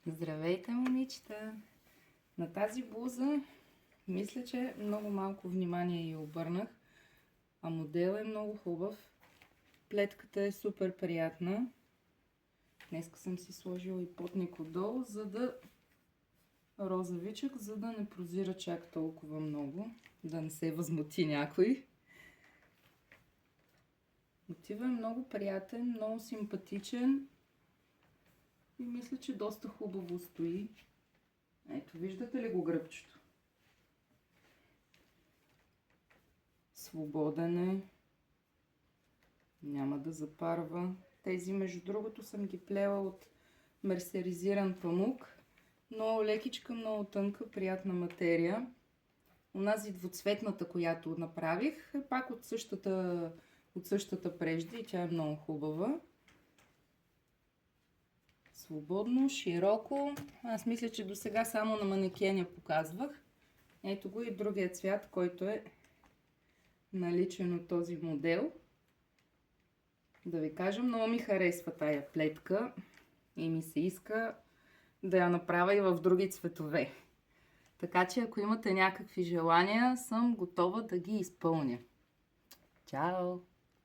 Здравейте, момичета! На тази блуза мисля, че много малко внимание ѝ обърнах, а моделът е много хубав. Плетката е супер приятна. Днеска съм си сложила и потник отдолу, розовичък, за да не прозира чак толкова много, да не се възмути някой. Мотивът е много приятен, много симпатичен и мисля, че доста хубаво стои. Ето, виждате ли го гръбчето? Свободен е. Няма да запарва. Тези, между другото, съм ги плела от мерсеризиран памук. Много лекичка, много тънка, приятна материя. Онази двуцветната, която направих, е пак от същата прежда и тя е много хубава. Свободно, широко. Аз мисля, че досега само на манекеня показвах. Ето го и другия цвят, който е наличен от този модел. Да ви кажа, много ми харесва тая плетка и ми се иска да я направя и в други цветове. Така че ако имате някакви желания, съм готова да ги изпълня. Чао!